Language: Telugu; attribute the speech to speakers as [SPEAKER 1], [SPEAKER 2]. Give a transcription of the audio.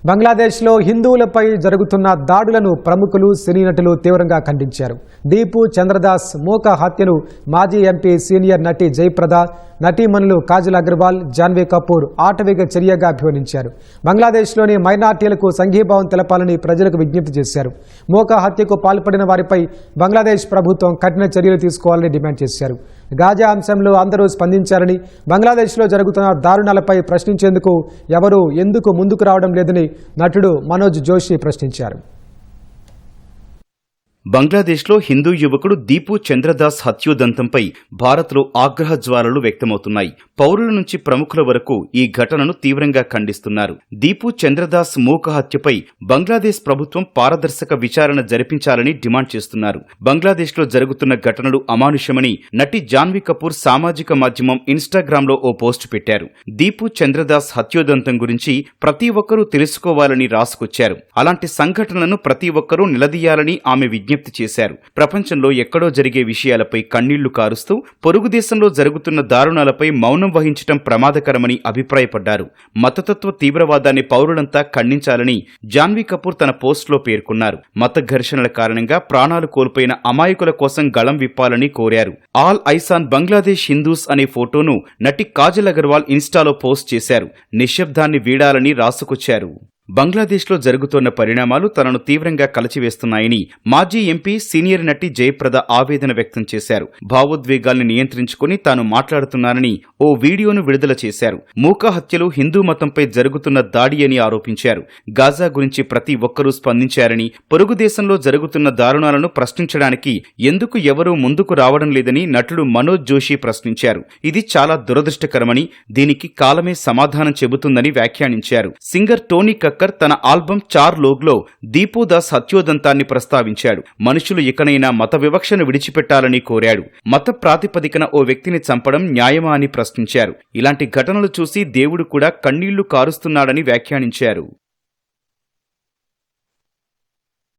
[SPEAKER 1] బంగ్లాదేశ్లో హిందువులపై జరుగుతున్న దాడులను ప్రముఖులు సినీ నటులు తీవ్రంగా ఖండించారు. దీపు చంద్రదాస్ మూక హత్యను మాజీ ఎంపీ సీనియర్ నటి జయప్రద, నటీమణులు కాజల్ అగర్వాల్, జాన్వీ కపూర్ ఆటవిక చర్యగా అభివర్ణించారు. బంగ్లాదేశ్లోని మైనార్టీలకు సంఘీభావం తెలపాలని ప్రజలకు విజ్ఞప్తి చేశారు. మూక హత్యకు పాల్పడిన వారిపై బంగ్లాదేశ్ ప్రభుత్వం కఠిన చర్యలు తీసుకోవాలని డిమాండ్ చేశారు. గాజా అంశంలో అందరూ స్పందించారని, బంగ్లాదేశ్లో జరుగుతున్న దారుణాలపై ప్రశ్నించేందుకు ఎవరూ ఎందుకు ముందుకు రావడం లేదని నటుడు మనోజ్ జోషి ప్రశ్నించారు.
[SPEAKER 2] బంగ్లాదేశ్లో హిందూ యువకుడు దీపు చంద్రదాస్ హత్యోదంతంపై భారత్లో ఆగ్రహ జ్వాలలు వ్యక్తమవుతున్నాయి. పౌరుల నుంచి ప్రముఖుల వరకు ఈ ఘటనను తీవ్రంగా ఖండిస్తున్నారు. దీపు చంద్రదాస్ మూక హత్యపై బంగ్లాదేశ్ ప్రభుత్వం పారదర్శక విచారణ జరిపించాలని డిమాండ్ చేస్తున్నారు. బంగ్లాదేశ్లో జరుగుతున్న ఘటనలు అమానుషమని నటి జాన్వీ కపూర్ సామాజిక మాధ్యమం ఇన్స్టాగ్రామ్లో ఓ పోస్టు పెట్టారు. దీపు చంద్రదాస్ హత్యోదంతం గురించి ప్రతి ఒక్కరూ తెలుసుకోవాలని రాసుకొచ్చారు. అలాంటి సంఘటనలను ప్రతి ఒక్కరూ నిలదీయాలని ఆమె విజ్ఞప్తి చేశారు. ప్రపంచంలో ఎక్కడో జరిగే విషయాలపై కన్నీళ్లు కారుస్తూ పొరుగు దేశంలో జరుగుతున్న దారుణాలపై మౌనం వహించటం ప్రమాదకరమని అభిప్రాయపడ్డారు. మతతత్వ తీవ్రవాదాన్ని పౌరులంతా ఖండించాలని జాన్వీ కపూర్ తన పోస్టులో పేర్కొన్నారు. మత ఘర్షణల కారణంగా ప్రాణాలు కోల్పోయిన అమాయకుల కోసం గళం విప్పాలని కోరారు. ఆల్ ఐసాన్ బంగ్లాదేశ్ హిందూస్ అనే ఫోటోను నటి కాజల్ అగర్వాల్ ఇన్స్టాలో పోస్ట్ చేశారు. నిశ్శబ్దాన్ని వీడాలని రాసుకొచ్చారు. బంగ్లాదేశ్లో జరుగుతున్న పరిణామాలు తనను తీవ్రంగా కలచివేస్తున్నాయని మాజీ ఎంపీ సీనియర్ నటి జయప్రద ఆవేదన వ్యక్తం చేశారు. భావోద్వేగాల్ని నియంత్రించుకుని తాను మాట్లాడుతున్నానని ఓ వీడియోను విడుదల చేశారు. మూక హత్యలు హిందూ మతంపై జరుగుతున్న దాడి అని ఆరోపించారు. గాజా గురించి ప్రతి ఒక్కరూ స్పందించారని, పొరుగు దేశంలో జరుగుతున్న దారుణాలను ప్రశ్నించడానికి ఎందుకు ఎవరూ ముందుకు రావడం లేదని నటుడు మనోజ్ జోషి ప్రశ్నించారు. ఇది చాలా దురదృష్టకరమని, దీనికి కాలమే సమాధానం చెబుతుందని వ్యాఖ్యానించారు. సింగర్ టోనీ తన ఆల్బమ్ చార్ లోగ్లో దీపుదాస్ హత్యోదంతాన్ని ప్రస్తావించాడు. మనుషులు ఇకనైనా మత వివక్షను విడిచిపెట్టాలని కోరాడు. మత ప్రాతిపదికన ఓ వ్యక్తిని చంపడం న్యాయమా అని ప్రశ్నించారు. ఇలాంటి ఘటనలు చూసి దేవుడు కూడా కన్నీళ్లు కారుస్తున్నాడని వ్యాఖ్యానించారు.